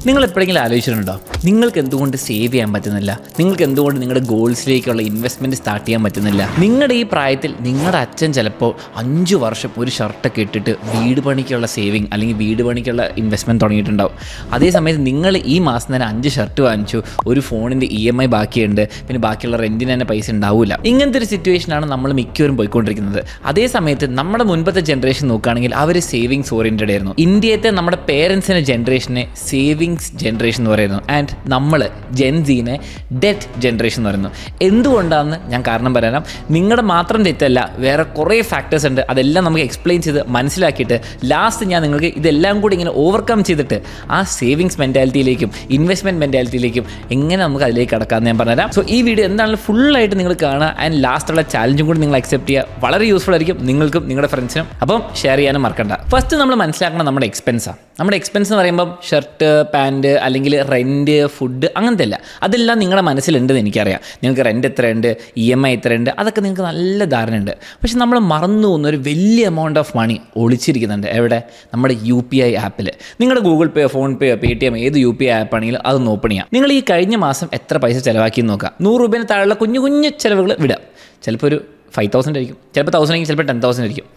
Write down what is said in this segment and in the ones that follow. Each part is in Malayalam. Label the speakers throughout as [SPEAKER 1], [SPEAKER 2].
[SPEAKER 1] നിങ്ങൾ എപ്പോഴെങ്കിലും ആലോചിച്ചിട്ടുണ്ടോ നിങ്ങൾക്ക് എന്തുകൊണ്ട് സേവ് ചെയ്യാൻ പറ്റുന്നില്ല? നിങ്ങൾക്ക് എന്തുകൊണ്ട് നിങ്ങളുടെ ഗോൾസിലേക്കുള്ള ഇൻവെസ്റ്റ്മെൻറ്റ് സ്റ്റാർട്ട് ചെയ്യാൻ പറ്റുന്നില്ല? നിങ്ങളുടെ ഈ പ്രായത്തിൽ നിങ്ങളുടെ അച്ഛൻ ചിലപ്പോൾ 5 വർഷം ഒരു ഷർട്ടൊക്കെ ഇട്ടിട്ട് വീട് പണിക്കുള്ള സേവിങ് അല്ലെങ്കിൽ വീട് പണിക്കുള്ള ഇൻവെസ്റ്റ്മെൻറ്റ് തുടങ്ങിയിട്ടുണ്ടാവും. അതേസമയത്ത് നിങ്ങൾ ഈ മാസം തന്നെ 5 ഷർട്ട് വാങ്ങിച്ചു, ഒരു ഫോണിൻ്റെ EMI ബാക്കിയുണ്ട്, പിന്നെ ബാക്കിയുള്ള റെൻറ്റിന് തന്നെ പൈസ ഉണ്ടാവില്ല. ഇങ്ങനത്തെ ഒരു സിറ്റുവേഷനാണ് നമ്മൾ മിക്കവരും പോയിക്കൊണ്ടിരിക്കുന്നത്. അതേ സമയത്ത് നമ്മുടെ മുൻപത്തെ ജനറേഷൻ നോക്കുകയാണെങ്കിൽ അവർ സേവിങ്സ് ഓറിയൻറ്റഡ് ആയിരുന്നു. ഇന്ത്യത്തെ നമ്മുടെ പേരൻസിൻ്റെ ജനറേഷനെ സേവിങ്സ് ജനറേഷൻ എന്ന് പറയുന്നു. ആൻഡ് നമ്മൾ ജെൻസീനെ ഡെറ്റ് ജനറേഷൻ എന്ന് പറയുന്നു. എന്തുകൊണ്ടാണെന്ന് ഞാൻ കാരണം പറയാം. നിങ്ങളുടെ മാത്രം തെറ്റല്ല, വേറെ കുറേ ഫാക്ടേഴ്സ് ഉണ്ട്. അതെല്ലാം നമുക്ക് എക്സ്പ്ലെയിൻ ചെയ്ത് മനസ്സിലാക്കിയിട്ട് ലാസ്റ്റ് ഞാൻ നിങ്ങൾക്ക് ഇതെല്ലാം കൂടി ഇങ്ങനെ ഓവർകം ചെയ്തിട്ട് ആ സേവിങ്സ് മെൻറ്റാലിറ്റിയിലേക്കും ഇൻവെസ്റ്റ്മെൻറ്റ് മെൻറ്റാലിറ്റിയിലേക്കും എങ്ങനെ നമുക്ക് അതിലേക്ക് കടക്കാമെന്ന് ഞാൻ പറഞ്ഞുതരാം. സോ ഈ വീഡിയോ എന്താണെങ്കിലും ഫുള്ളായിട്ട് നിങ്ങൾ കാണുക. ആൻഡ് ലാസ്റ്റുള്ള ചാലഞ്ചും കൂടി നിങ്ങൾ അക്സെപ്റ്റ് ചെയ്യുക. വളരെ യൂസ്ഫുൾ ആയിരിക്കും നിങ്ങൾക്കും നിങ്ങളുടെ ഫ്രണ്ട്സിനും. അപ്പം ഷെയർ ചെയ്യാനും മറക്കണ്ട. ഫസ്റ്റ് നമ്മൾ മനസ്സിലാക്കണം നമ്മുടെ എക്സ്പെൻസാണ്. നമ്മുടെ എക്സ്പെൻസ് എന്ന് പറയുമ്പം ഷർട്ട്, പാൻറ്റ്, അല്ലെങ്കിൽ റെൻറ്റ്, ഫുഡ്, അങ്ങനത്തെ അല്ല. അതെല്ലാം നിങ്ങളുടെ മനസ്സിലുണ്ടെന്ന് എനിക്കറിയാം. നിങ്ങൾക്ക് റെൻറ്റ് എത്രയുണ്ട്, EMI എത്രയുണ്ട്, അതൊക്കെ നിങ്ങൾക്ക് നല്ല ധാരണയുണ്ട്. പക്ഷെ നമ്മൾ മറന്നു പോകുന്ന ഒരു വലിയ എമൗണ്ട് ഓഫ് മണി ഒളിച്ചിരിക്കുന്നുണ്ട്. എവിടെ? നമ്മുടെ UPI ആപ്പിൽ. നിങ്ങളുടെ ഗൂഗിൾ പേയോ ഫോൺ പേയോ Paytm ഏത് UPI ആപ്പാണെങ്കിലും അതൊന്ന് ഓപ്പൺ ചെയ്യാം. നിങ്ങൾ ഈ കഴിഞ്ഞ മാസം എത്ര പൈസ ചിലവാക്കിയെന്ന് നോക്കുക. 100 രൂപേന് താഴെയുള്ള കുഞ്ഞു കുഞ്ഞു ചിലവുകൾ വിടാം. ചിലപ്പോൾ ഒരു 5,000 ആയിരിക്കും, ചിലപ്പോൾ 1,000 ആയിരിക്കും, ചിലപ്പോൾ 10,000 ആയിരിക്കും.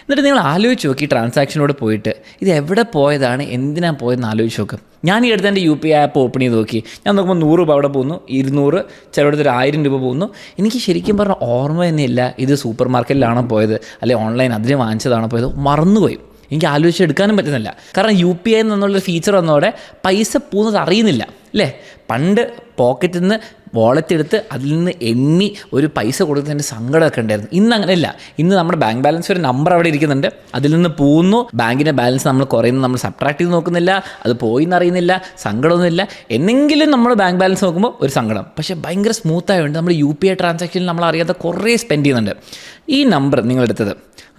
[SPEAKER 1] എന്നിട്ട് നിങ്ങൾ ആലോചിച്ച് നോക്കി ട്രാൻസാക്ഷനോട് പോയിട്ട് ഇത് എവിടെ പോയതാണ്, എന്തിനാണ് പോയതെന്ന് ആലോചിച്ച് നോക്കും. ഞാൻ ഈ അടുത്ത് എൻ്റെ UPI ആപ്പ് ഓപ്പൺ ചെയ്ത് നോക്കി. ഞാൻ നോക്കുമ്പോൾ 100 രൂപ അവിടെ പോകുന്നു, 200, ചിലയിടത്ത് 1000 രൂപ പോകുന്നു. എനിക്ക് ശരിക്കും പറഞ്ഞാൽ ഓർമ്മ തന്നെയില്ല ഇത് സൂപ്പർ മാർക്കറ്റിലാണോ പോയത് അല്ലെങ്കിൽ ഓൺലൈൻ അതിന് വാങ്ങിച്ചതാണോ പോയത്, മറന്നുപോയി. എനിക്ക് ആലോചിച്ചെടുക്കാനും പറ്റുന്നില്ല. കാരണം UPI എന്നുള്ളൊരു ഫീച്ചർ വന്നതോടെ പൈസ പോകുന്നത് അറിയുന്നില്ല അല്ലേ? പണ്ട് പോക്കറ്റിൽ നിന്ന് വാളറ്റ് എടുത്ത് അതിൽ നിന്ന് എണ്ണി ഒരു പൈസ കൊടുത്തതിൻ്റെ സങ്കടമൊക്കെ ഉണ്ടായിരുന്നു. ഇന്ന് അങ്ങനെയല്ല. ഇന്ന് നമ്മുടെ ബാങ്ക് ബാലൻസ് ഒരു നമ്പർ അവിടെ ഇരിക്കുന്നുണ്ട്, അതിൽ നിന്ന് പോകുന്നു. ബാങ്കിൻ്റെ ബാലൻസ് നമ്മൾ കുറയുന്നത് നമ്മൾ സബ്ട്രാക്ട് ചെയ്ത് നോക്കുന്നില്ല, അത് പോയി എന്നറിയുന്നില്ല, സങ്കടമൊന്നുമില്ല. എന്നെങ്കിലും നമ്മൾ ബാങ്ക് ബാലൻസ് നോക്കുമ്പോൾ ഒരു സങ്കടം. പക്ഷേ ഭയങ്കര സ്മൂത്തായതുകൊണ്ട് നമ്മൾ UPI ട്രാൻസാക്ഷനിൽ നമ്മൾ അറിയാതെ കുറേ സ്പെൻഡ് ചെയ്യുന്നുണ്ട്. ഈ നമ്പർ നിങ്ങളെടുത്തത്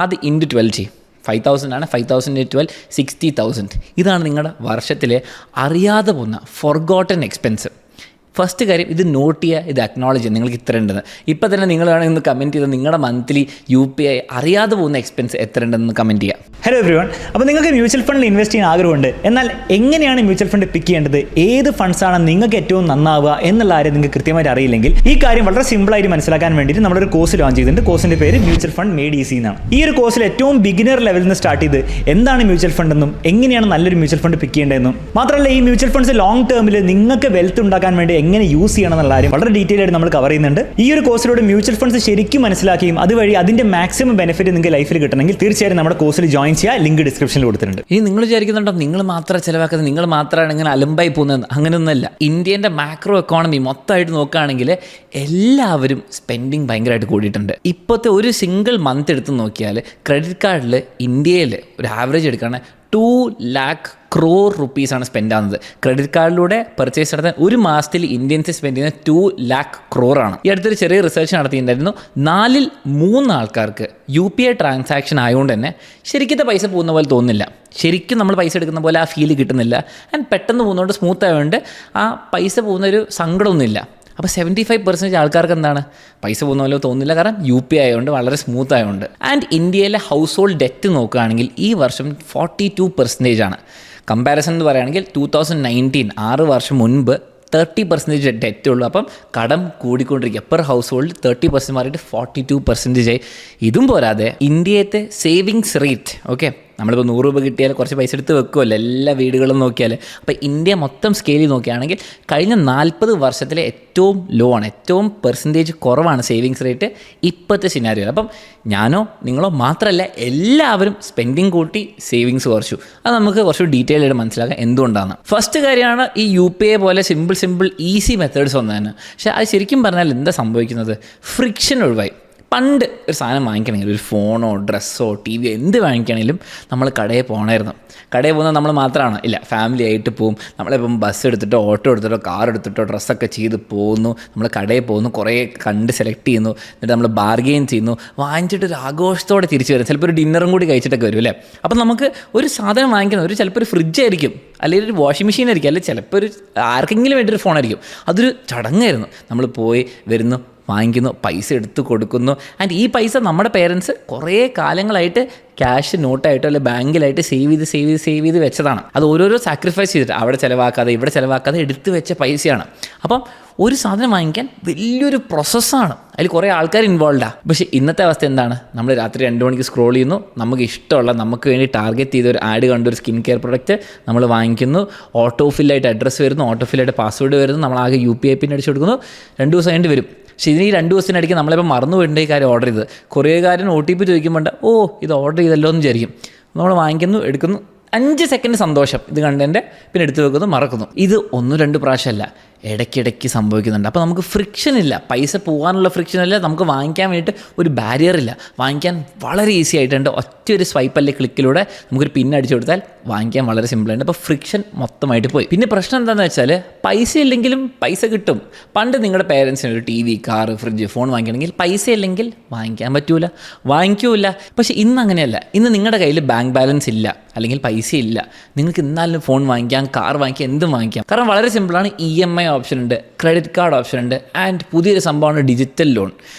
[SPEAKER 1] അത് ഇൻറ്റു 12 ചെയ്യും. 5,000 ആണ്. 5,000 × 12 60,000. ഇതാണ് നിങ്ങളുടെ വർഷത്തിലെ അറിയാതെ പോകുന്ന ഫോർഗോട്ടൻ എക്സ്പെൻസ്. ഫസ്റ്റ് കാര്യം ഇത് നോട്ട് ചെയ്യുക, ഇത് അക്നോളജ് ചെയ്യുക. നിങ്ങൾക്ക് ഇത്ര ഉണ്ടെന്ന് ഇപ്പം തന്നെ നിങ്ങൾ വേണമെങ്കിൽ ഒന്ന് കമൻറ്റ് ചെയ്ത് നിങ്ങളുടെ മന്ത്ലി UPI അറിയാതെ പോകുന്ന എക്സ്പെൻസ് എത്ര ഉണ്ടെന്ന് കമൻറ്റ് ചെയ്യാം.
[SPEAKER 2] Hello everyone. അപ്പോൾ നിങ്ങൾക്ക് മ്യൂച്വൽ ഫണ്ടിൽ ഇൻവെസ്റ്റ് ചെയ്യാൻ ആഗ്രഹമുണ്ട്. എന്നാൽ എങ്ങനെയാണ് മ്യൂച്വൽ ഫണ്ട് പിക്ക് ചെയ്യേണ്ടത്, ഏത് ഫണ്ട്സാണ് നിങ്ങൾക്ക് ഏറ്റവും നന്നാവുക എന്നുള്ള കാര്യം നിങ്ങൾക്ക് കൃത്യമായിട്ട് അറിയില്ലെങ്കിൽ ഈ കാര്യം വളരെ സിമ്പിളായിട്ട് മനസ്സിലാക്കാൻ വേണ്ടിയിട്ട് നമ്മളൊരു കോഴ്സ് ലോഞ്ച് ചെയ്തിട്ടുണ്ട്. കോഴ്സിൻ്റെ പേര് മ്യൂച്വൽ ഫണ്ട് മെയ്ഡ് ഈസി എന്നാണ്. ഈ ഒരു കോഴ്സിൽ ഏറ്റവും ബിഗിനർ ലെവലിൽ നിന്ന് സ്റ്റാർട്ട് ചെയ്ത് എന്താണ് മ്യൂച്വൽ ഫണ്ട് എന്നും എങ്ങനെയാണ് നല്ലൊരു മ്യൂച്വൽ ഫണ്ട് പിക്ക് ചെയ്യേണ്ടതെന്നും മാത്രമല്ല ഈ മ്യൂച്വൽ ഫണ്ട്സ് ലോങ് ടേമിൽ നിങ്ങൾക്ക് വെൽത്ത് ഉണ്ടാക്കാൻ വേണ്ടി എങ്ങനെ യൂസ് ചെയ്യണം എന്നുള്ള കാര്യം വളരെ ഡീറ്റെയിൽ ആയിട്ട് നമ്മൾ കവർ ചെയ്യുന്നുണ്ട്. ഈ ഒരു കോഴ്സിലൂടെ മ്യൂച്വൽ ഫണ്ട്സ് ശരിക്കും മനസ്സിലാക്കുകയും അതുവഴി അതിന്റെ മാക്സിമം ബെനിഫിറ്റ് നിങ്ങൾക്ക് ലൈഫിൽ കിട്ടണമെങ്കിൽ തീർച്ചയായും നമ്മുടെ കോഴ്സിൽ ജോയിൻ ചെയ്യുക. ലിങ്ക് ഡിസ്ക്രിപ്ഷനിൽ കൊടുത്തിട്ടുണ്ട്.
[SPEAKER 1] ഇനി നിങ്ങൾ വിചാരിക്കുന്നുണ്ടോ നിങ്ങൾ മാത്രം ചിലവാക്കുന്നത്, നിങ്ങൾ മാത്രമാണ് ഇങ്ങനെ അലമ്പായി പോകുന്നത്? അങ്ങനെയൊന്നുമല്ല. ഇന്ത്യൻ്റെ മാക്രോ എക്കോണമി മൊത്തമായിട്ട് നോക്കുകയാണെങ്കിൽ എല്ലാവരും സ്പെൻഡിങ് ഭയങ്കരമായിട്ട് കൂടിയിട്ടുണ്ട്. ഇപ്പോഴത്തെ ഒരു സിംഗിൾ മന്ത് എടുത്ത് നോക്കിയാൽ ക്രെഡിറ്റ് കാർഡിൽ ഇന്ത്യയിൽ ഒരു ആവറേജ് എടുക്കുകയാണെങ്കിൽ 2 lakh crore rupees സ്പെൻഡ് ആകുന്നത്. ക്രെഡിറ്റ് കാർഡിലൂടെ പർച്ചേസ് നടത്താൻ ഒരു മാസത്തിൽ ഇന്ത്യൻസ് സ്പെൻഡ് ചെയ്യുന്നത് 2 lakh crore ആണ്. ഈ അടുത്തൊരു ചെറിയ റിസർച്ച് നടത്തിയിട്ടുണ്ടായിരുന്നു. 4 ൽ 3 ആൾക്കാർക്ക് UPI ട്രാൻസാക്ഷൻ ആയതുകൊണ്ട് തന്നെ ശരിക്കത്തെ പൈസ പോകുന്ന പോലെ തോന്നുന്നില്ല. ശരിക്കും നമ്മൾ പൈസ എടുക്കുന്ന പോലെ ആ ഫീല് കിട്ടുന്നില്ല. ആൻഡ് പെട്ടെന്ന് പോകുന്നതുകൊണ്ട് സ്മൂത്ത് ആയതുകൊണ്ട് ആ പൈസ പോകുന്നൊരു സങ്കടമൊന്നുമില്ല. അപ്പോൾ 75% ആൾക്കാർക്ക് എന്താണ് പൈസ പോകുന്ന പോലെ തോന്നുന്നില്ല, കാരണം UPI ആയതുകൊണ്ട് വളരെ സ്മൂത്ത് ആയതുകൊണ്ട്. ആൻഡ് ഇന്ത്യയിലെ ഹൗസ് ഹോൾഡ് ഡെറ്റ് നോക്കുകയാണെങ്കിൽ ഈ വർഷം 42% ആണ്. കമ്പാരിസൺ എന്ന് പറയുകയാണെങ്കിൽ 2019 6 വർഷം മുൻപ് 30% ഡെറ്റ് ഉള്ളൂ. അപ്പം കടം കൂടിക്കൊണ്ടിരിക്കുക. പെർ ഹൗസ് ഹോൾഡ് 30% മാറിയിട്ട് 42% ആയി. ഇതും പോരാതെ ഇന്ത്യത്തെ സേവിങ്സ് റേറ്റ്, ഓക്കെ, നമ്മളിപ്പോൾ 100 രൂപ കിട്ടിയാൽ കുറച്ച് പൈസ എടുത്ത് വെക്കുമല്ലോ എല്ലാ വീടുകളും നോക്കിയാൽ. അപ്പോൾ ഇന്ത്യ മൊത്തം സ്കെയിലിൽ നോക്കുകയാണെങ്കിൽ കഴിഞ്ഞ 40 വർഷത്തിലെ ഏറ്റവും ലോ ആണ്, ഏറ്റവും പെർസെൻറ്റേജ് കുറവാണ് സേവിങ്സ് റേറ്റ് ഇപ്പോഴത്തെ സിനാരിയോ. അപ്പം ഞാനോ നിങ്ങളോ മാത്രമല്ല എല്ലാവരും സ്പെൻഡിങ് കൂട്ടി സേവിങ്സ് കുറച്ചു. അത് നമുക്ക് കുറച്ച് ഡീറ്റെയിൽ ആയിട്ട് മനസ്സിലാക്കാം എന്തുകൊണ്ടാണ്. ഫസ്റ്റ് കാര്യമാണ് ഈ UPI പോലെ സിമ്പിൾ ഈസി മെത്തേഡ്സ് വന്നതാണ്. പക്ഷേ അത് ശരിക്കും പറഞ്ഞാൽ എന്താ സംഭവിക്കുന്നത്, ഫ്രിക്ഷൻ ഒഴിവായി. പണ്ട് ഒരു സാധനം വാങ്ങിക്കണമെങ്കിൽ ഒരു ഫോണോ ഡ്രസ്സോ TV എന്ത് വാങ്ങിക്കണമെങ്കിലും നമ്മൾ കടയിൽ പോകണമായിരുന്നു. കടയിൽ പോകുന്നത് നമ്മൾ മാത്രമാണ് ഇല്ല, ഫാമിലി ആയിട്ട് പോകും. നമ്മളിപ്പം ബസ് എടുത്തിട്ടോ ഓട്ടോ എടുത്തിട്ടോ കാർ എടുത്തിട്ടോ ഡ്രസ്സൊക്കെ ചെയ്ത് പോകുന്നു. നമ്മൾ കടയിൽ പോകുന്നു, കുറേ കണ്ട് സെലക്ട് ചെയ്യുന്നു, എന്നിട്ട് നമ്മൾ ബാർഗെയിൻ ചെയ്യുന്നു, വാങ്ങിച്ചിട്ട് ഒരു ആഘോഷത്തോടെ തിരിച്ചു വരും. ചിലപ്പോൾ ഒരു ഡിന്നറും കൂടി കഴിച്ചിട്ടൊക്കെ വരും അല്ലേ. അപ്പം നമുക്ക് ഒരു സാധനം വാങ്ങിക്കുന്നത് ഒരു ചിലപ്പോൾ ഒരു ഫ്രിഡ്ജായിരിക്കും, അല്ലെങ്കിൽ ഒരു വാഷിംഗ് മെഷീൻ ആയിരിക്കും, അല്ലെങ്കിൽ ചിലപ്പോൾ ഒരു ആർക്കെങ്കിലും വേണ്ടി ഒരു ഫോണായിരിക്കും. അതൊരു ചടങ്ങായിരുന്നു. നമ്മൾ പോയി വരുന്നു, വാങ്ങിക്കുന്നു, പൈസ എടുത്ത് കൊടുക്കുന്നു. ആൻഡ് ഈ പൈസ നമ്മുടെ പേരൻസ് കുറേ കാലങ്ങളായിട്ട് ക്യാഷ് നോട്ടായിട്ടോ അല്ലെങ്കിൽ ബാങ്കിലായിട്ട് സേവ് ചെയ്ത് വെച്ചതാണ്. അത് ഓരോരോ സാക്രിഫൈസ് ചെയ്തിട്ട് അവിടെ ചിലവാക്കാതെ ഇവിടെ ചിലവാക്കാതെ എടുത്ത് വെച്ച പൈസയാണ്. അപ്പം ഒരു സാധനം വാങ്ങിക്കാൻ വലിയൊരു പ്രോസസ്സാണ്, അതിൽ കുറേ ആൾക്കാർ ഇൻവോൾവാണ്. പക്ഷേ ഇന്നത്തെ അവസ്ഥ എന്താണ്? നമ്മൾ രാത്രി 2 മണിക്ക് സ്ക്രോൾ ചെയ്യുന്നു, നമുക്ക് ഇഷ്ടമുള്ള നമുക്ക് വേണ്ടി ടാർഗറ്റ് ചെയ്ത ഒരു ആഡ് കണ്ട ഒരു സ്കിൻ കെയർ പ്രൊഡക്റ്റ് നമ്മൾ വാങ്ങിക്കുന്നു, ഓട്ടോ ഫില്ലായിട്ട് അഡ്രസ്സ് വരുന്നു, ഓട്ടോ ഫില്ലായിട്ട് പാസ്വേഡ് വരുന്നു, നമ്മളാകെ UPI പിൻ അടിച്ചു കൊടുക്കുന്നു, 2 ദിവസം കഴിഞ്ഞിട്ട് വരും. പക്ഷേ ഇതിന് ഈ 2 ദിവസത്തിനിടയ്ക്ക് നമ്മളിപ്പോൾ മറന്നു പോയിട്ടുണ്ട് ഈ കാര്യം ഓർഡർ ചെയ്തത്. കൊറിയർകാരൻ OTP ചോദിക്കുമ്പോൾ ഇത് ഓർഡർ ചെയ്തല്ലോ എന്ന് വിചാരിക്കും. നമ്മൾ വാങ്ങിക്കുന്നു, എടുക്കുന്നു, 5 സെക്കൻഡ് സന്തോഷം ഇത് കണ്ടതിൻ്റെ, പിന്നെ എടുത്തു വെക്കുന്നു, മറക്കുന്നു. ഇത് 1-2 പ്രാവശ്യമല്ല, ഇടയ്ക്കിടയ്ക്ക് സംഭവിക്കുന്നുണ്ട്. അപ്പോൾ നമുക്ക് ഫ്രിക്ഷൻ ഇല്ല, പൈസ പോകാനുള്ള ഫ്രിക്ഷൻ ഇല്ല, നമുക്ക് വാങ്ങിക്കാൻ വേണ്ടിയിട്ട് ഒരു ബാരിയർ ഇല്ല. വാങ്ങിക്കാൻ വളരെ ഈസി ആയിട്ടുണ്ട്. ഒറ്റ ഒരു സ്വൈപ്പ് അല്ലെങ്കിൽ ക്ലിക്കിലൂടെ നമുക്കൊരു പിൻ അടിച്ചു കൊടുത്താൽ വാങ്ങിക്കാൻ വളരെ സിമ്പിളായിട്ട്. അപ്പോൾ ഫ്രിക്ഷൻ മൊത്തമായിട്ട് പോയി. പിന്നെ പ്രശ്നം എന്താണെന്ന് വെച്ചാൽ പൈസ ഇല്ലെങ്കിലും പൈസ കിട്ടും. പണ്ട് നിങ്ങളുടെ പേരൻസിന് ഒരു TV, കാറ്, ഫ്രിഡ്ജ്, ഫോൺ വാങ്ങിക്കണമെങ്കിൽ പൈസ ഇല്ലെങ്കിൽ വാങ്ങിക്കാൻ പറ്റൂല, വാങ്ങിക്കൂല. പക്ഷേ ഇന്ന് അങ്ങനെയല്ല. ഇന്ന് നിങ്ങളുടെ കയ്യിൽ ബാങ്ക് ബാലൻസ് ഇല്ല അല്ലെങ്കിൽ പൈസ ഇല്ല, നിങ്ങൾക്ക് ഇന്നാലും ഫോൺ വാങ്ങിക്കാം, കാർ വാങ്ങിക്കാം, എന്തും വാങ്ങിക്കാം. കാരണം വളരെ സിമ്പിളാണ്. EMI ഓപ്ഷൻ ഉണ്ട്, ക്രെഡിറ്റ് കാർഡ് ഓപ്ഷൻ ഉണ്ട്, ആൻഡ് പുതിയൊരു സംഭവമാണ് ഡിജിറ്റൽ ലോൺ.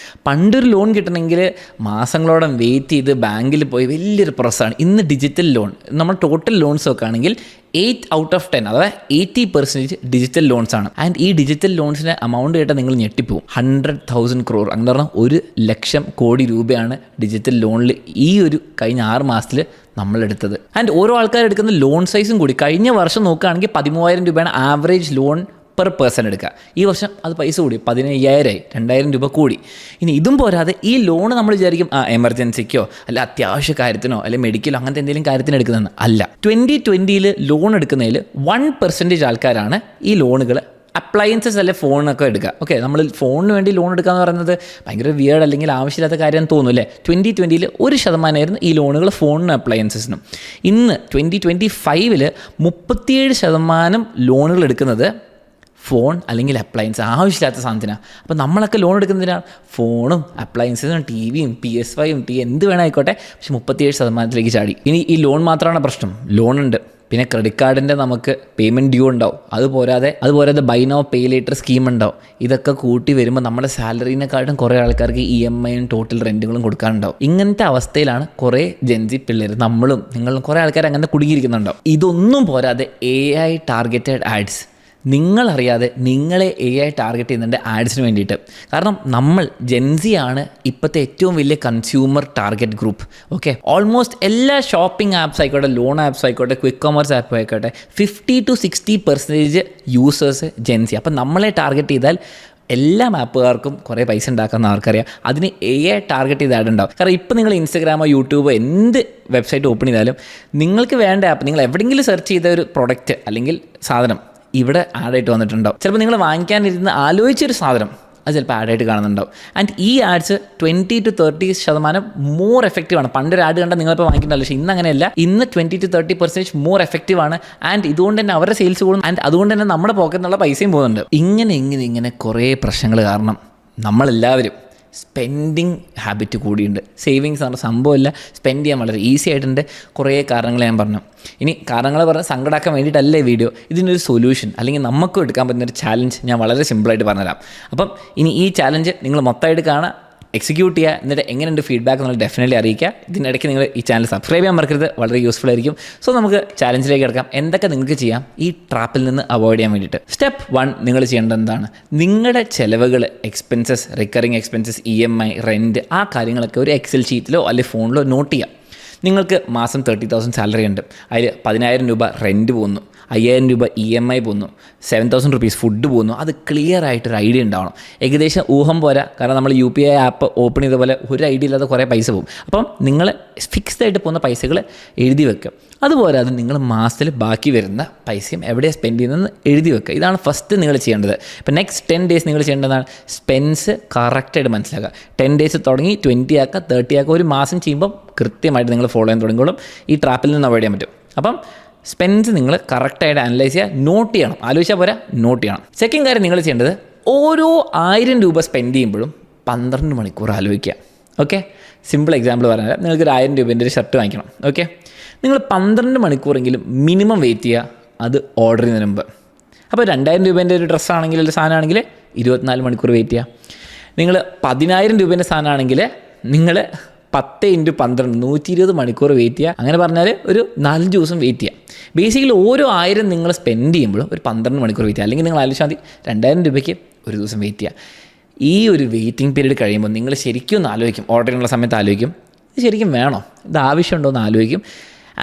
[SPEAKER 1] പണ്ടൊരു ലോൺ കിട്ടണമെങ്കിൽ മാസങ്ങളോളം വെയിറ്റ് ചെയ്ത് ബാങ്കിൽ പോയി വലിയൊരു പ്രോസസ്സാണ്. ഇന്ന് ഡിജിറ്റൽ ലോൺ നമ്മൾ ടോട്ടൽ ലോൺസ് ഒക്കെ ആണെങ്കിൽ 8 out of 10 അഥവാ 80% ഡിജിറ്റൽ ലോൺസ് ആണ്. ആൻഡ് ഈ ഡിജിറ്റൽ ലോൺസിൻ്റെ എമൗണ്ട് കേട്ടാൽ നിങ്ങൾ ഞെട്ടിപ്പോവും. 100,000 crore അങ്ങനെ പറഞ്ഞാൽ 1,00,000 കോടി രൂപയാണ് ഡിജിറ്റൽ ലോണിൽ ഈ ഒരു കഴിഞ്ഞ 6 മാസത്തിൽ നമ്മളെടുത്തത്. ആൻഡ് ഓരോ ആൾക്കാർ എടുക്കുന്ന ലോൺ സൈസും കൂടി. കഴിഞ്ഞ വർഷം നോക്കുകയാണെങ്കിൽ 13,000 രൂപയാണ് ആവറേജ് ലോൺ പെർ പേഴ്സൺ എടുക്കുക. ഈ വർഷം അത് പൈസ കൂടി, 15,000 ആയി, 2,000 രൂപ കൂടി. ഇനി ഇതും പോരാതെ ഈ ലോൺ നമ്മൾ വിചാരിക്കും എമർജൻസിക്കോ അല്ല അത്യാവശ്യ കാര്യത്തിനോ അല്ലെങ്കിൽ മെഡിക്കലോ അങ്ങനത്തെ എന്തെങ്കിലും കാര്യത്തിന് എടുക്കുന്നതെന്ന് അല്ല. 2020 ലോൺ എടുക്കുന്നതിൽ 1% ആൾക്കാരാണ് ഈ ലോണുകൾ അപ്ലയൻസസ് അല്ലെ ഫോണൊക്കെ എടുക്കുക. ഓക്കെ, നമ്മൾ ഫോണിന് വേണ്ടി ലോൺ എടുക്കുക എന്ന് പറയുന്നത് ഭയങ്കര വിയേർഡ് അല്ലെങ്കിൽ ആവശ്യമില്ലാത്ത കാര്യം തോന്നും അല്ലേ. 2020 1% ഈ ലോണുകൾ ഫോണിനും അപ്ലയൻസസിനും. ഇന്ന് 2025 37% ലോണുകൾ എടുക്കുന്നത് ഫോൺ അല്ലെങ്കിൽ അപ്ലയൻസ്, ആവശ്യമില്ലാത്ത സാധനത്തിനാണ്. അപ്പോൾ നമ്മളൊക്കെ ലോൺ എടുക്കുന്നതിനാണ് ഫോണും അപ്ലയൻസസും TVയും PS5 എന്ത് വേണം ആയിക്കോട്ടെ. പക്ഷെ 37% ചാടി. ഇനി ഈ ലോൺ മാത്രമാണ് പ്രശ്നം, ലോണുണ്ട്, പിന്നെ ക്രെഡിറ്റ് കാർഡിൻ്റെ നമുക്ക് പേയ്മെൻറ്റ് ഡ്യൂ ഉണ്ടാവും. അതുപോരാതെ buy now pay later scheme ഉണ്ടാവും. ഇതൊക്കെ കൂട്ടി വരുമ്പോൾ നമ്മുടെ സാലറീനെക്കാട്ടും കുറേ ആൾക്കാർക്ക് EMIയും ടോട്ടൽ റെൻറ്റുകളും കൊടുക്കാനുണ്ടാവും. ഇങ്ങനത്തെ അവസ്ഥയിലാണ് കുറേ ജെൻസി പിള്ളേർ, നമ്മളും നിങ്ങളും കുറേ ആൾക്കാർ അങ്ങനെ കുടുങ്ങിയിരിക്കുന്നുണ്ടാവും. ഇതൊന്നും പോരാതെ AI ടാർഗറ്റഡ് ആഡ്സ്, നിങ്ങളറിയാതെ നിങ്ങളെ AI ടാർഗറ്റ് ചെയ്യുന്നുണ്ട് ആഡ്സിന് വേണ്ടിയിട്ട്. കാരണം നമ്മൾ ജെൻസിയാണ് ഇപ്പോഴത്തെ ഏറ്റവും വലിയ consumer target group. Okay, almost എല്ലാ ഷോപ്പിംഗ് ആപ്സ് ആയിക്കോട്ടെ, ലോൺ ആപ്സ് ആയിക്കോട്ടെ, ക്വിക്ക് കൊമേഴ്സ് ആപ്പ് ആയിക്കോട്ടെ, 50-60% യൂസേഴ്സ് ജെൻസി. അപ്പം നമ്മളെ ടാർഗറ്റ് ചെയ്താൽ എല്ലാ ആപ്പുകാർക്കും കുറേ പൈസ ഉണ്ടാക്കാമെന്ന് അവർക്കറിയാം. അതിന് AI ടാർഗറ്റ് ചെയ്ത് ആഡ് ഉണ്ടാവും. കാരണം ഇപ്പോൾ നിങ്ങൾ ഇൻസ്റ്റഗ്രാമോ യൂട്യൂബോ എന്ത് വെബ്സൈറ്റ് ഓപ്പൺ ചെയ്താലും നിങ്ങൾക്ക് വേണ്ട ആപ്പ്, നിങ്ങൾ എവിടെയെങ്കിലും സെർച്ച് ചെയ്ത ഒരു പ്രൊഡക്റ്റ് അല്ലെങ്കിൽ സാധനം ഇവിടെ ആഡായിട്ട് വന്നിട്ടുണ്ടാവും. ചിലപ്പോൾ നിങ്ങൾ വാങ്ങിക്കാനിരുന്ന് ആലോചിച്ചൊരു സാധനം അത് ചിലപ്പോൾ ആഡായിട്ട് കാണുന്നുണ്ടാവും. ആൻഡ് ഈ ആഡ്സ് 20-30% മോർ എഫക്റ്റീവാണ്. പണ്ടൊരു ആഡ് കണ്ടാൽ നിങ്ങളിപ്പോൾ വാങ്ങിക്കണ്ടല്ലോ, പക്ഷേ ഇന്ന് അങ്ങനെയല്ല. ഇന്ന് 20-30% മോർ എഫക്റ്റീവാണ്. ആൻഡ് ഇതുകൊണ്ട് തന്നെ അവരുടെ സെയിൽസ് കൂടും, ആൻഡ് അതുകൊണ്ട് തന്നെ നമ്മുടെ പോക്കറ്റിൽ നിന്നുള്ള പൈസയും പോകുന്നുണ്ട്. ഇങ്ങനെ കുറേ പ്രശ്നങ്ങൾ കാരണം നമ്മളെല്ലാവരും സ്പെൻഡിങ് ഹാബിറ്റ് കൂടിയുണ്ട്. സേവിങ്സ് എന്ന് പറഞ്ഞ സംഭവമില്ല, സ്പെൻഡ് ചെയ്യാൻ വളരെ ഈസി ആയിട്ടുണ്ട്. കുറേ കാരണങ്ങൾ ഞാൻ പറഞ്ഞു. ഇനി കാരണങ്ങൾ പറഞ്ഞാൽ സങ്കടമാക്കാൻ വേണ്ടിയിട്ടല്ലേ വീഡിയോ. ഇതിനൊരു സൊല്യൂഷൻ അല്ലെങ്കിൽ നമുക്കും എടുക്കാൻ പറ്റുന്നൊരു ചാലഞ്ച് ഞാൻ വളരെ സിമ്പിളായിട്ട് പറഞ്ഞുതരാം. അപ്പം ഇനി ഈ ചാലഞ്ച് നിങ്ങൾ മൊത്തമായിട്ട് കാണാം, എക്സിക്യൂട്ട് ചെയ്യുക, എന്നിട്ട് എങ്ങനെയുണ്ട് ഫീഡ്ബാക്ക് നിങ്ങൾ ഡെഫിനറ്റ്ലി അറിയിക്കുക. ഇതിനിടയ്ക്ക് നിങ്ങൾ ഈ ചാനൽ സബ്സ്ക്രൈബ് ചെയ്യാൻ മറക്കരുത്, വളരെ യൂസ്ഫുൾ ആയിരിക്കും. സോ നമുക്ക് ചാലഞ്ചിലേക്ക് കിടക്കാം. എന്തൊക്കെ നിങ്ങൾക്ക് ചെയ്യാം ഈ ട്രാപ്പിൽ നിന്ന് അവോയ്ഡ് ചെയ്യാൻ വേണ്ടിയിട്ട്? സ്റ്റെപ്പ് 1, നിങ്ങൾ ചെയ്യേണ്ടത് എന്താണ്? നിങ്ങളുടെ ചിലവുകൾ, expenses, recurring expenses, EMI, rent, ആ കാര്യങ്ങളൊക്കെ ഒരു എക്സൽ ഷീറ്റിലോ അല്ലെങ്കിൽ ഫോണിലോ നോട്ട് ചെയ്യാം. നിങ്ങൾക്ക് മാസം 30,000 സാലറി ഉണ്ട്, അതിൽ 10,000 രൂപ റെൻറ്റ് പോകുന്നു, 5,000 രൂപ EMI പോകുന്നു, 7,000 റുപ്പീസ് ഫുഡ് പോകുന്നു. അത് ക്ലിയർ ആയിട്ടൊരു ഐഡിയ ഉണ്ടാവണം. ഏകദേശം ഊഹം പോരാ, കാരണം നമ്മൾ UPI ആപ്പ് ഓപ്പൺ ചെയ്ത പോലെ ഒരു ഐഡിയ ഇല്ലാതെ കുറേ പൈസ പോകും. അപ്പം നിങ്ങൾ ഫിക്സ്ഡ് ആയിട്ട് പോകുന്ന പൈസകൾ എഴുതി വെക്കുക. അതുപോലെ അത് നിങ്ങൾ മാസത്തിൽ ബാക്കി വരുന്ന പൈസയും എവിടെയാണ് സ്പെൻഡ് ചെയ്യുന്നതെന്ന് എഴുതി വെക്കുക. ഇതാണ് ഫസ്റ്റ് നിങ്ങൾ ചെയ്യേണ്ടത്. ഇപ്പം നെക്സ്റ്റ് 10 days നിങ്ങൾ ചെയ്യേണ്ടതാണ് സ്പെൻസ് കറക്റ്റായിട്ട് മനസ്സിലാക്കുക. 10 days തുടങ്ങി 20 ആക്കുക, 30 ആക്കുക. ഒരു മാസം ചെയ്യുമ്പം കൃത്യമായിട്ട് നിങ്ങൾ ഫോളോ ചെയ്യാൻ തുടങ്ങിക്കോളും. ഈ ട്രാപ്പിൽ നിന്ന് അവോയ്ഡ് ചെയ്യാൻ പറ്റും. അപ്പം സ്പെൻസ് നിങ്ങൾ കറക്റ്റായിട്ട് അനലൈസ് ചെയ്യുക, നോട്ട് ചെയ്യണം. ആലോചിച്ചാൽ പോരാ, നോട്ട് ചെയ്യണം. സെക്കൻഡ് കാര്യം നിങ്ങൾ ചെയ്യേണ്ടത് ഓരോ 1000 രൂപ സ്പെൻഡ് ചെയ്യുമ്പോഴും 12 മണിക്കൂർ ആലോചിക്കുക. ഓക്കെ, സിമ്പിൾ എക്സാമ്പിൾ പറഞ്ഞാൽ നിങ്ങൾക്കൊരു 1000 രൂപേൻ്റെ ഒരു ഷർട്ട് വാങ്ങിക്കണം. ഓക്കെ, നിങ്ങൾ 12 മണിക്കൂറെങ്കിലും മിനിമം വെയിറ്റ് ചെയ്യുക അത് ഓർഡർ ചെയ്യുന്നതിന് മുമ്പ്. അപ്പോൾ 2,000 രൂപേൻ്റെ ഒരു ഡ്രസ്സാണെങ്കിൽ ഒരു സാധനമാണെങ്കിൽ 24 മണിക്കൂർ വെയിറ്റ് ചെയ്യുക. നിങ്ങൾ 10,000 രൂപേൻ്റെ സാധനമാണെങ്കിൽ നിങ്ങൾ 10 × 12 120 മണിക്കൂർ വെയിറ്റ് ചെയ്യുക. അങ്ങനെ പറഞ്ഞാൽ ഒരു 4 ദിവസം വെയിറ്റ് ചെയ്യാം. ബേസിക്കലി ഓരോ 1000 നിങ്ങൾ സ്പെൻഡ് ചെയ്യുമ്പോഴും ഒരു 12 മണിക്കൂർ വെയിറ്റ് ചെയ്യുക. അല്ലെങ്കിൽ നിങ്ങൾ ആലോചിച്ചാൽ മതി 2000 രൂപയ്ക്ക് ഒരു ദിവസം വെയിറ്റ് ചെയ്യുക. ഈ ഒരു വെയിറ്റിംഗ് പീരീഡ് കഴിയുമ്പോൾ നിങ്ങൾ ശരിക്കും ഒന്ന് ആലോചിക്കും, ഓർഡർ ചെയ്യാനുള്ള സമയത്ത് ആലോചിക്കും, ഇത് ശരിക്കും വേണോ, ഇത് ആവശ്യമുണ്ടോ എന്ന് ആലോചിക്കും.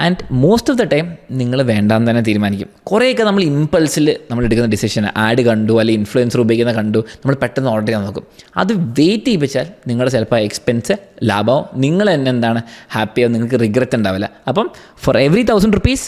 [SPEAKER 1] And most of the time നിങ്ങൾ വേണ്ടാന്ന് തന്നെ തീരുമാനിക്കും. കുറേയൊക്കെ നമ്മൾ ഇമ്പൾസിൽ നമ്മൾ എടുക്കുന്ന ഡിസിഷൻ, ആഡ് കണ്ടു അല്ലെങ്കിൽ ഇൻഫ്ലുവൻസർ ഉപയോഗിക്കുന്ന കണ്ടു, നമ്മൾ പെട്ടെന്ന് ഓർഡർ ചെയ്യാൻ നോക്കും. അത് വെയിറ്റ് ചെയ്യിപ്പിച്ചാൽ നിങ്ങളുടെ ചിലപ്പോൾ എക്സ്പെൻസ് ലാഭമാവും, നിങ്ങൾ തന്നെ എന്താണ് ഹാപ്പിയാവും, നിങ്ങൾക്ക് റിഗ്രറ്റ് ഉണ്ടാവില്ല. അപ്പം for every 1000 rupees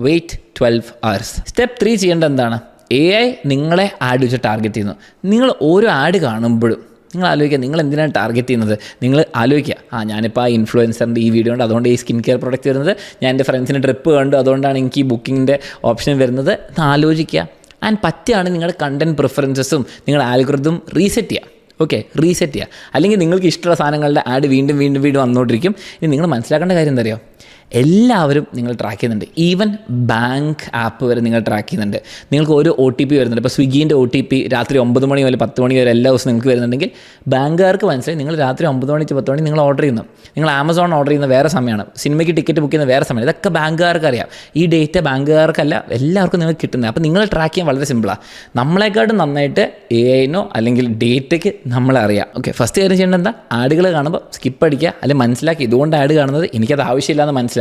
[SPEAKER 1] wait 12 hours. Step 3 ചെയ്യേണ്ടത് എന്താണ്? AI നിങ്ങളെ ആഡ് വെച്ച് ടാർഗറ്റ് ചെയ്യുന്നു. നിങ്ങൾ ഓരോ ആഡ് കാണുമ്പോഴും നിങ്ങൾ ആലോചിക്കുക, നിങ്ങൾ എന്തിനാണ് ടാർഗറ്റ് ചെയ്യുന്നത്. നിങ്ങൾ ആലോചിക്കുക, ഞാനിപ്പോൾ ആ ഇൻഫ്ലുവൻസറിൻ്റെ ഈ വീഡിയോ ഉണ്ട്, അതുകൊണ്ട് ഈ സ്കിൻ കെയർ പ്രോഡക്റ്റ് വരുന്നത്, ഞാൻ എൻ്റെ ഫ്രണ്ട്സിൻ്റെ ട്രിപ്പ് കണ്ടു, അതുകൊണ്ടാണ് എനിക്ക് ഈ ബുക്കിങ്ങിൻ്റെ ഓപ്ഷൻ വരുന്നത് എന്ന് ആലോചിക്കുക. ആൻഡ് പറ്റുകയാണ് നിങ്ങളുടെ കണ്ടൻറ് പ്രിഫറൻസസും നിങ്ങളുടെ ആൽഗോരിതം റീസെറ്റ് ചെയ്യുക. ഓക്കെ, റീസെറ്റ് ചെയ്യുക. അല്ലെങ്കിൽ നിങ്ങൾക്ക് ഇഷ്ടമുള്ള സാധനങ്ങളുടെ ആഡ് വീണ്ടും വീണ്ടും വീണ്ടും വന്നുകൊണ്ടിരിക്കും. ഇനി നിങ്ങൾ മനസ്സിലാക്കേണ്ട കാര്യം എന്താ അറിയോ, എല്ലാവരും നിങ്ങൾ ട്രാക്ക് ചെയ്യുന്നുണ്ട്. ഈവൻ ബാങ്ക് ആപ്പ് വരെ നിങ്ങൾ ട്രാക്ക് ചെയ്യുന്നുണ്ട്. നിങ്ങൾക്ക് ഓരോ OTP വരുന്നുണ്ട്. ഇപ്പോൾ സ്വിഗ്ഗീൻ്റെ OTP രാത്രി 9 മണി മുതൽ 10 മണി വരെ എല്ലാ ദിവസവും നിങ്ങൾക്ക് വരുന്നുണ്ടെങ്കിൽ ബാങ്കുകാർക്ക് മനസ്സിലായി നിങ്ങൾ രാത്രി 9 മണി to 10 മണി നിങ്ങൾ ഓർഡർ ചെയ്യുന്നു. നിങ്ങൾ ആമസോൺ ഓർഡർ ചെയ്യുന്ന വേറെ സമയമാണ്, സിനിമയ്ക്ക് ടിക്കറ്റ് ബുക്ക് ചെയ്യുന്ന വേറെ സമയമാണ്. ഇതൊക്കെ ബാങ്കുകാർക്ക് അറിയാം. ഈ ഡേറ്റ ബാങ്കുകാർക്കല്ല, എല്ലാവർക്കും നിങ്ങൾക്ക് കിട്ടുന്നത്. അപ്പോൾ നിങ്ങൾ ട്രാക്ക് ചെയ്യാൻ വളരെ സിമ്പിളാണ്. നമ്മളെക്കാട്ടും നന്നായിട്ട് AIനോ അല്ലെങ്കിൽ ഡേറ്റയ്ക്ക് നമ്മളെ അറിയാം. ഓക്കെ, ഫസ്റ്റ് കാര്യം ചെയ്യേണ്ടത് എന്താ? ആഡുകൾ കാണുമ്പോൾ സ്കിപ്പ് അടിക്കുക, അല്ലെങ്കിൽ മനസ്സിലാക്കി ഇതുകൊണ്ട് ആഡ് കാണുന്നത്, എനിക്കത് ആവശ്യമില്ലാന്ന് മനസ്സിലാക്കുക.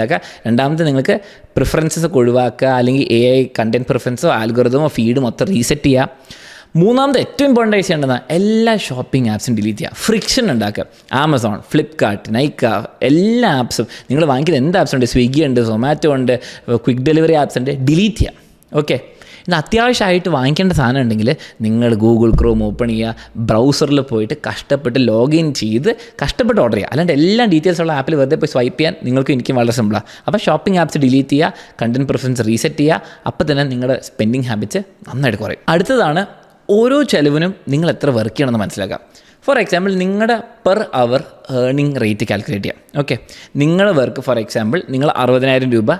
[SPEAKER 1] രണ്ടാമത്തെ, നിങ്ങൾക്ക് പ്രിഫറൻസസ് ഒക്കെ ഒഴിവാക്കുക, അല്ലെങ്കിൽ AI കണ്ടൻറ് പ്രിഫറൻസോ ആൽഗോരിതമോ ഫീഡ് മൊത്തം റീസെറ്റ് ചെയ്യുക. മൂന്നാമത്തെ ഏറ്റവും ഇമ്പോർട്ടൻ്റ് ആയി ചെയ്യേണ്ടത് എല്ലാ ഷോപ്പിംഗ് ആപ്സും ഡിലീറ്റ് ചെയ്യുക, ഫ്രിക്ഷൻ ഉണ്ടാക്കുക. ആമസോൺ, ഫ്ലിപ്കാർട്ട്, നൈക്ക, എല്ലാ ആപ്സും നിങ്ങൾ വാങ്ങിക്കുന്ന എന്ത് ആപ്സ് ഉണ്ട്, സ്വിഗ്ഗി ഉണ്ട്, സൊമാറ്റോ ഉണ്ട്, ക്വിക്ക് ഡെലിവറി ആപ്സ് ഉണ്ട്, ഡിലീറ്റ് ചെയ്യാം. ഓക്കെ, ഇത് അത്യാവശ്യമായിട്ട് വാങ്ങിക്കേണ്ട സാധനം ഉണ്ടെങ്കിൽ നിങ്ങൾ ഗൂഗിൾ ക്രോം ഓപ്പൺ ചെയ്യുക, ബ്രൗസറിൽ പോയിട്ട് കഷ്ടപ്പെട്ട് ലോഗിൻ ചെയ്ത് കഷ്ടപ്പെട്ട് ഓർഡർ ചെയ്യുക. അല്ലാണ്ട് എല്ലാ ഡീറ്റെയിൽസ് ഉള്ള ആപ്പിൽ വെറുതെ പോയി സ്വൈപ്പ് ചെയ്യാൻ നിങ്ങൾക്ക് എനിക്കും വളരെ സിമ്പിളാണ്. അപ്പോൾ ഷോപ്പിംഗ് ആപ്സ് ഡിലീറ്റ് ചെയ്യുക, കണ്ടൻറ് പ്രിഫറൻസ് റീസെറ്റ് ചെയ്യുക. അപ്പോൾ തന്നെ നിങ്ങളുടെ സ്പെൻഡിങ് ഹാബിറ്റ്സ് നന്നായിട്ട് കുറയും. അടുത്തതാണ്, ഓരോ ചിലവിനും നിങ്ങൾ എത്ര വർക്ക് ചെയ്യണമെന്ന് മനസ്സിലാക്കാം. ഫോർ എക്സാമ്പിൾ, നിങ്ങളുടെ per hour earning rate calculate ചെയ്യാം. ഓക്കെ, നിങ്ങളുടെ വർക്ക് ഫോർ എക്സാമ്പിൾ നിങ്ങൾ 60,000 രൂപ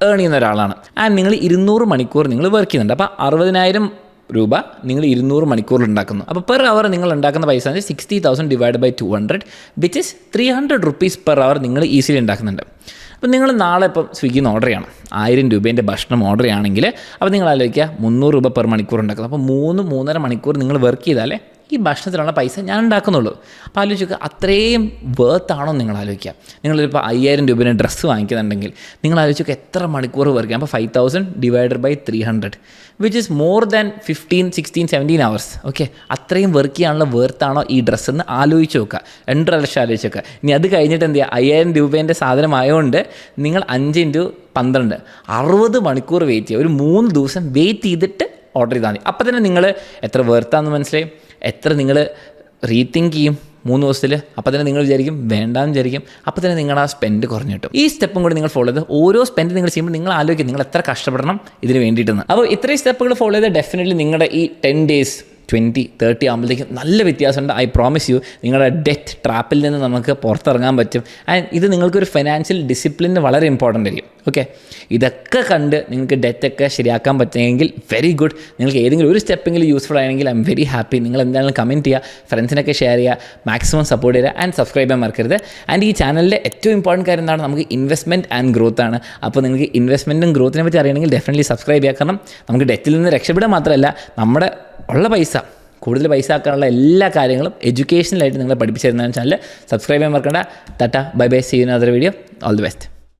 [SPEAKER 1] ഏൺ ചെയ്യുന്ന ഒരാളാണ്. ആൻഡ് നിങ്ങൾ 200 മണിക്കൂർ നിങ്ങൾ വർക്ക് ചെയ്യുന്നുണ്ട്. അപ്പോൾ 60,000 രൂപ നിങ്ങൾ 200 മണിക്കൂറിൽ ഉണ്ടാക്കുന്നു. അപ്പോൾ പെർ അവർ നിങ്ങൾ ഉണ്ടാക്കുന്ന പൈസ 60,000 divide by 200 which is 300 rupees per hour നിങ്ങൾ ഈസിലി ഉണ്ടാക്കുന്നുണ്ട്. അപ്പോൾ നിങ്ങൾ നാളെ ഇപ്പം സ്വിഗ്ഗിയിൽ നിന്ന് ഓർഡർ ചെയ്യണം, 1000 രൂപേൻ്റെ ഭക്ഷണം ഓർഡർ ചെയ്യുകയാണെങ്കിൽ, അപ്പോൾ നിങ്ങൾ ആലോചിക്കുക 300 രൂപ പെർ മണിക്കൂർ ഉണ്ടാക്കുന്നത്. അപ്പോൾ 3-3.5 മണിക്കൂർ നിങ്ങൾ വർക്ക് ചെയ്താലേ ഈ ഭക്ഷണത്തിനുള്ള പൈസ ഞാൻ ഉണ്ടാക്കുന്നുള്ളൂ. അപ്പോൾ ആലോചിക്കുക, അത്രയും വേർത്താണോ നിങ്ങൾ ആലോചിക്കുക. നിങ്ങളിപ്പോൾ 5000 രൂപേൻ്റെ ഡ്രസ്സ് വാങ്ങിക്കുന്നുണ്ടെങ്കിൽ നിങ്ങൾ ആലോചിക്കുക എത്ര മണിക്കൂർ വർക്ക് ചെയ്യാം. അപ്പോൾ 5000 divided by 300 which is more than 15, 16, 17 hours. Okay, അത്രയും വർക്ക് ചെയ്യാനുള്ള വേർത്താണോ ഈ ഡ്രസ്സ് എന്ന് ആലോചിച്ച് നോക്കുക. 2 ലക്ഷം ആലോചിച്ച് നോക്കുക. ഇനി അത് കഴിഞ്ഞിട്ട് എന്ത് ചെയ്യുക, 5000 രൂപേൻ്റെ സാധനമായതുകൊണ്ട് നിങ്ങൾ 5 × 12 60 മണിക്കൂർ വെയിറ്റ് ചെയ്യുക. ഒരു 3 ദിവസം വെയിറ്റ് ചെയ്തിട്ട് ഓർഡർ ചെയ്താൽ മതി. അപ്പോൾ തന്നെ നിങ്ങൾ എത്ര വേർത്താന്ന് മനസ്സിലായും, എത്ര നിങ്ങൾ റീതിങ്ക് ചെയ്യും 3 ദിവസത്തിൽ. അപ്പോൾ തന്നെ നിങ്ങൾ വിചാരിക്കും വേണ്ടാന്ന് വിചാരിക്കും. അപ്പോൾ തന്നെ നിങ്ങളുടെ ആ സ്പെൻഡ് കുറഞ്ഞു കിട്ടും. ഈ സ്റ്റെപ്പും കൂടി നിങ്ങൾ ഫോളോ ചെയ്ത് ഓരോ സ്പെൻഡ് നിങ്ങൾ ചെയ്യുമ്പോൾ നിങ്ങൾ ആലോചിക്കും നിങ്ങൾ എത്ര കഷ്ടപ്പെടണം ഇതിന് വേണ്ടിയിട്ടെന്ന്. അപ്പോൾ ഇത്രയും സ്റ്റെപ്പുകൾ ഫോളോ ചെയ്ത് ഡെഫിനറ്റ്ലി നിങ്ങളുടെ ഈ 10 days 20, 30 ആകുമ്പോഴത്തേക്കും നല്ല വ്യത്യാസമുണ്ട്. ഐ പ്രോമിസ് യു, നിങ്ങളുടെ ഡെറ്റ് ട്രാപ്പിൽ നിന്ന് നമുക്ക് പുറത്തിറങ്ങാൻ പറ്റും. ആൻഡ് ഇത് നിങ്ങൾക്കൊരു ഫിനാൻഷ്യൽ ഡിസിപ്ലിന് വളരെ ഇമ്പോർട്ടൻ്റ് ആയിരിക്കും. ഓക്കെ, ഇതൊക്കെ കണ്ട് നിങ്ങൾക്ക് ഡെറ്റൊക്കെ ശരിയാക്കാൻ പറ്റുമെങ്കിൽ വെരി ഗുഡ്. നിങ്ങൾക്ക് ഏതെങ്കിലും ഒരു സ്റ്റെപ്പെങ്കിലും യൂസ്ഫുൾ ആയെങ്കിൽ ഐ എം വെരി ഹാപ്പി. നിങ്ങൾ എന്തായാലും കമൻറ്റ് ചെയ്യുക, ഫ്രണ്ട്സിനൊക്കെ ഷെയർ ചെയ്യുക, മാക്സിമം സപ്പോർട്ട് ചെയ്യുക ആൻഡ് സബ്സ്ക്രൈബ് ചെയ്യാൻ മറക്കരുത്. ആൻഡ് ഈ ചാനലിൻ്റെ ഏറ്റവും ഇമ്പോർട്ടൻറ്റ് കാര്യം എന്താണ്, നമുക്ക് ഇൻവെസ്റ്റ്മെൻറ്റ് ആൻഡ് ഗ്രോത്ത് ആണ്. അപ്പോൾ നിങ്ങൾക്ക് ഇൻവെസ്റ്റ്മെൻറ്റും ഗ്രോത്തിനെ പറ്റി അറിയണമെങ്കിൽ ഡെഫിനറ്റ്ലി സബ്സ്ക്രൈബ് ചെയ്യുക. കാരണം നമുക്ക് ഡെറ്റിൽ നിന്ന് രക്ഷപ്പെടാൻ മാത്രമല്ല, നമ്മുടെ ഉള്ള പൈസ കൂടുതൽ പൈസ ആക്കാനുള്ള എല്ലാ കാര്യങ്ങളും എഡ്യൂക്കേഷണലായിട്ട് നിങ്ങളെ പഠിപ്പിച്ചു തരുന്ന ചാനൽ സബ്സ്ക്രൈബ് ചെയ്യാൻ മറക്കണ്ട. Tata, bye bye, see you in other video. All the best.